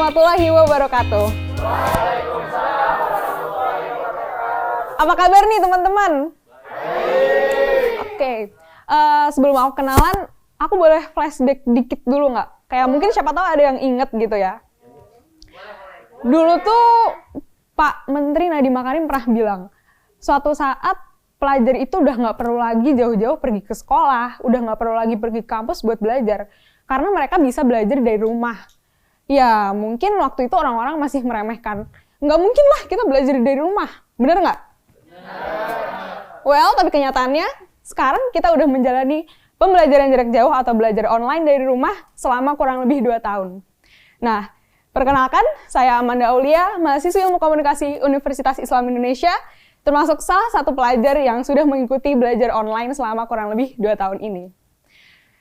warahmatullahi wabarakatuh. Apa kabar nih teman-teman? Oke, sebelum aku kenalan, aku boleh flashback dikit dulu nggak? Kayak mungkin siapa tahu ada yang inget gitu ya. Dulu tuh Pak Menteri Nadiem Makarim pernah bilang, suatu saat pelajar itu udah nggak perlu lagi jauh-jauh pergi ke sekolah, udah nggak perlu lagi pergi ke kampus buat belajar, karena mereka bisa belajar dari rumah. Ya, mungkin waktu itu orang-orang masih meremehkan. Nggak mungkin lah kita belajar dari rumah, bener nggak? Well, tapi kenyataannya sekarang kita udah menjalani pembelajaran jarak jauh atau belajar online dari rumah selama kurang lebih 2 tahun. Nah, perkenalkan, saya Amanda Aulia, mahasiswi Ilmu Komunikasi Universitas Islam Indonesia, termasuk salah satu pelajar yang sudah mengikuti belajar online selama kurang lebih 2 tahun ini.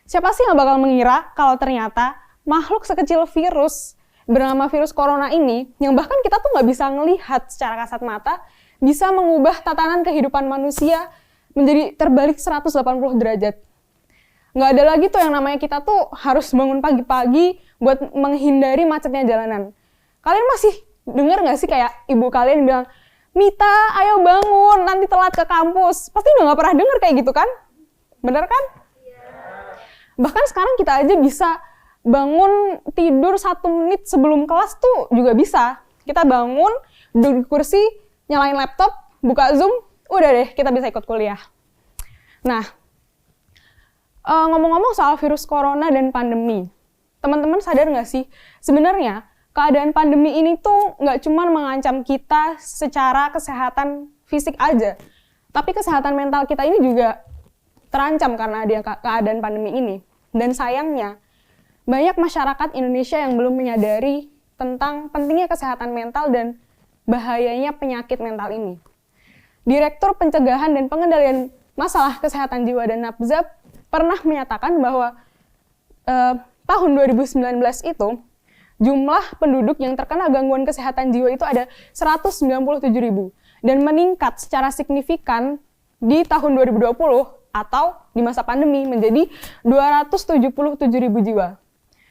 Siapa sih yang bakal mengira kalau ternyata makhluk sekecil virus bernama virus corona ini, yang bahkan kita tuh nggak bisa ngelihat secara kasat mata, bisa mengubah tatanan kehidupan manusia menjadi terbalik 180 derajat. Nggak ada lagi tuh yang namanya kita tuh harus bangun pagi-pagi buat menghindari macetnya jalanan. Kalian masih dengar nggak sih kayak ibu kalian bilang, Mita, ayo bangun, nanti telat ke kampus. Pasti udah nggak pernah dengar kayak gitu kan? Bener kan? Bahkan sekarang kita aja bisa bangun tidur 1 menit sebelum kelas tuh juga bisa. Kita bangun, duduk di kursi, nyalain laptop, buka Zoom, udah deh kita bisa ikut kuliah. Nah, ngomong-ngomong soal virus corona dan pandemi, teman-teman sadar nggak sih? Sebenarnya keadaan pandemi ini tuh nggak cuma mengancam kita secara kesehatan fisik aja, tapi kesehatan mental kita ini juga terancam karena ada keadaan pandemi ini. Dan sayangnya, banyak masyarakat Indonesia yang belum menyadari tentang pentingnya kesehatan mental dan bahayanya penyakit mental ini. Direktur Pencegahan dan Pengendalian Masalah Kesehatan Jiwa dan Nafza pernah menyatakan bahwa tahun 2019 itu, jumlah penduduk yang terkena gangguan kesehatan jiwa itu ada 197.000 dan meningkat secara signifikan di tahun 2020 atau di masa pandemi menjadi 277.000 jiwa.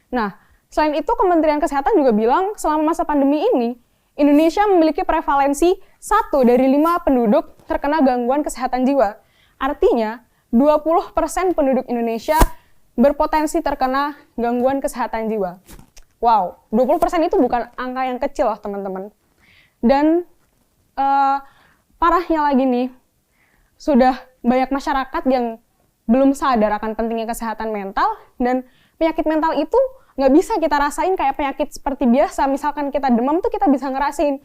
Nah, selain itu Kementerian Kesehatan juga bilang selama masa pandemi ini Indonesia memiliki prevalensi 1 dari 5 penduduk terkena gangguan kesehatan jiwa. Artinya 20% penduduk Indonesia berpotensi terkena gangguan kesehatan jiwa. Wow, 20% itu bukan angka yang kecil loh teman-teman. Dan parahnya lagi nih, sudah banyak masyarakat yang belum sadar akan pentingnya kesehatan mental, dan penyakit mental itu nggak bisa kita rasain kayak penyakit seperti biasa. Misalkan kita demam tuh kita bisa ngerasain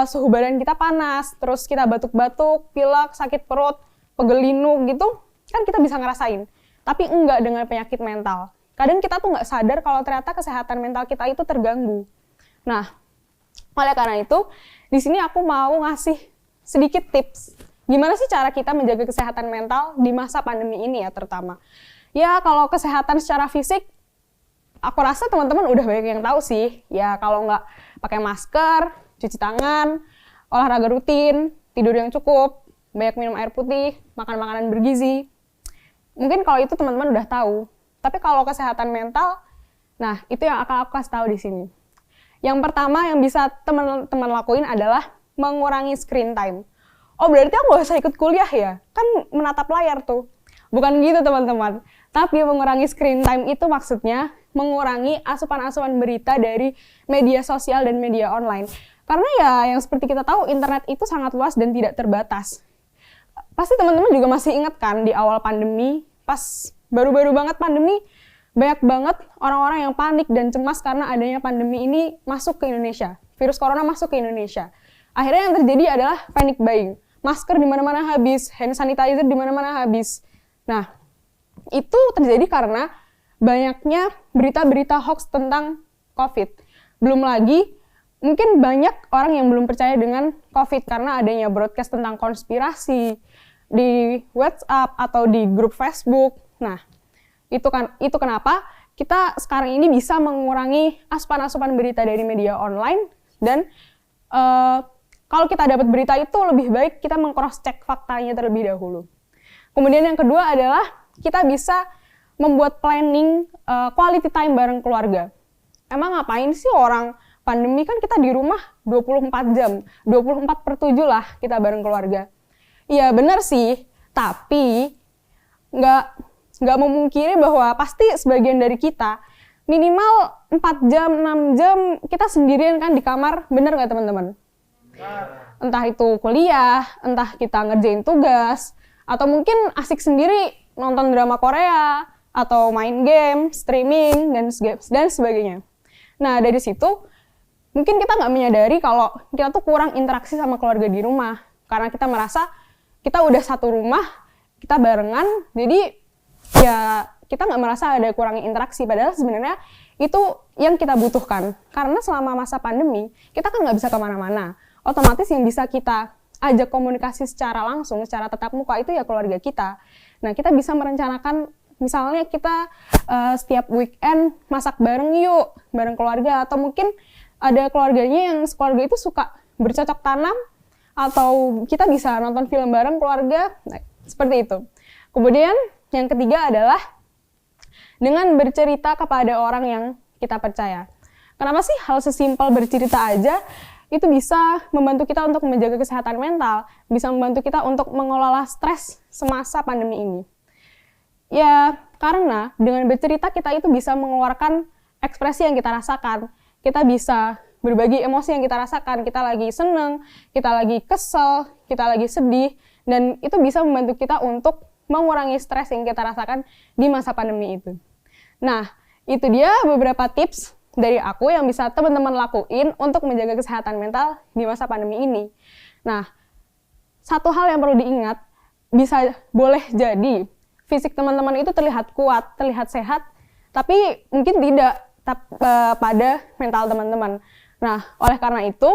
suhu badan kita panas, terus kita batuk-batuk, pilek, sakit perut, pegel linu gitu, kan kita bisa ngerasain. Tapi enggak dengan penyakit mental. Kadang kita tuh nggak sadar kalau ternyata kesehatan mental kita itu terganggu. Nah, oleh karena itu, di sini aku mau ngasih sedikit tips. Gimana sih cara kita menjaga kesehatan mental di masa pandemi ini ya terutama. Ya, kalau kesehatan secara fisik, aku rasa teman-teman udah banyak yang tahu sih. Ya, kalau nggak pakai masker, cuci tangan, olahraga rutin, tidur yang cukup, banyak minum air putih, makan makanan bergizi. Mungkin kalau itu teman-teman udah tahu. Tapi kalau kesehatan mental, nah itu yang akan aku kasih tahu di sini. Yang pertama yang bisa teman-teman lakuin adalah mengurangi screen time. Oh berarti aku nggak usah ikut kuliah ya? Kan menatap layar tuh. Bukan gitu teman-teman. Tapi mengurangi screen time itu maksudnya mengurangi asupan-asupan berita dari media sosial dan media online. Karena ya yang seperti kita tahu internet itu sangat luas dan tidak terbatas. Pasti teman-teman juga masih ingat kan di awal pandemi, pas baru-baru banget pandemi, banyak banget orang-orang yang panik dan cemas karena adanya pandemi ini masuk ke Indonesia. Virus corona masuk ke Indonesia. Akhirnya yang terjadi adalah panic buying. Masker di mana-mana habis, hand sanitizer di mana-mana habis. Nah, itu terjadi karena banyaknya berita-berita hoax tentang COVID. Belum lagi, mungkin banyak orang yang belum percaya dengan COVID karena adanya broadcast tentang konspirasi di WhatsApp atau di grup Facebook. Nah, itu kenapa kita sekarang ini bisa mengurangi asupan-asupan berita dari media online, dan kalau kita dapat berita itu lebih baik kita meng-cross-check faktanya terlebih dahulu. Kemudian yang kedua adalah kita bisa membuat planning quality time bareng keluarga. Emang ngapain sih orang pandemi kan kita di rumah 24 jam, 24/7 lah kita bareng keluarga. Iya benar sih, tapi nggak memungkiri bahwa pasti sebagian dari kita minimal 4 jam, 6 jam kita sendirian kan di kamar, bener nggak teman-teman? Entah itu kuliah, entah kita ngerjain tugas, atau mungkin asik sendiri nonton drama Korea, atau main game, streaming, dan sebagainya. Nah, dari situ, mungkin kita nggak menyadari kalau kita tuh kurang interaksi sama keluarga di rumah. Karena kita merasa kita udah satu rumah, kita barengan, jadi ya kita nggak merasa ada kurangnya interaksi. Padahal sebenarnya itu yang kita butuhkan. Karena selama masa pandemi, kita kan nggak bisa kemana-mana. Otomatis yang bisa kita ajak komunikasi secara langsung, secara tatap muka itu ya keluarga kita. Nah, kita bisa merencanakan, misalnya kita setiap weekend masak bareng yuk, bareng keluarga. Atau mungkin ada keluarganya yang sekeluarga itu suka bercocok tanam, atau kita bisa nonton film bareng keluarga, nah, seperti itu. Kemudian yang ketiga adalah dengan bercerita kepada orang yang kita percaya. Kenapa sih hal sesimpel bercerita aja itu bisa membantu kita untuk menjaga kesehatan mental, bisa membantu kita untuk mengelola stres semasa pandemi ini. Ya, karena dengan bercerita kita itu bisa mengeluarkan ekspresi yang kita rasakan. Kita bisa berbagi emosi yang kita rasakan. Kita lagi seneng, kita lagi kesel, kita lagi sedih, dan itu bisa membantu kita untuk mengurangi stres yang kita rasakan di masa pandemi itu. Nah, itu dia beberapa tips dari aku yang bisa teman-teman lakuin untuk menjaga kesehatan mental di masa pandemi ini. Nah, satu hal yang perlu diingat, boleh jadi fisik teman-teman itu terlihat kuat, terlihat sehat, tapi mungkin tidak pada mental teman-teman. Nah, oleh karena itu,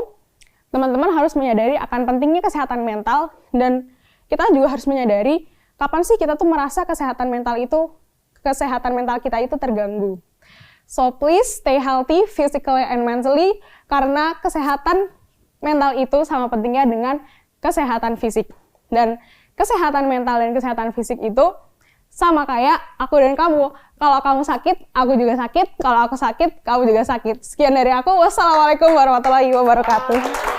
teman-teman harus menyadari akan pentingnya kesehatan mental, dan kita juga harus menyadari kapan sih kita tuh merasa kesehatan mental kita itu terganggu. So please stay healthy physically and mentally, karena kesehatan mental itu sama pentingnya dengan kesehatan fisik. Dan kesehatan mental dan kesehatan fisik itu sama kayak aku dan kamu. Kalau kamu sakit, aku juga sakit. Kalau aku sakit, kamu juga sakit. Sekian dari aku. Wassalamualaikum warahmatullahi wabarakatuh.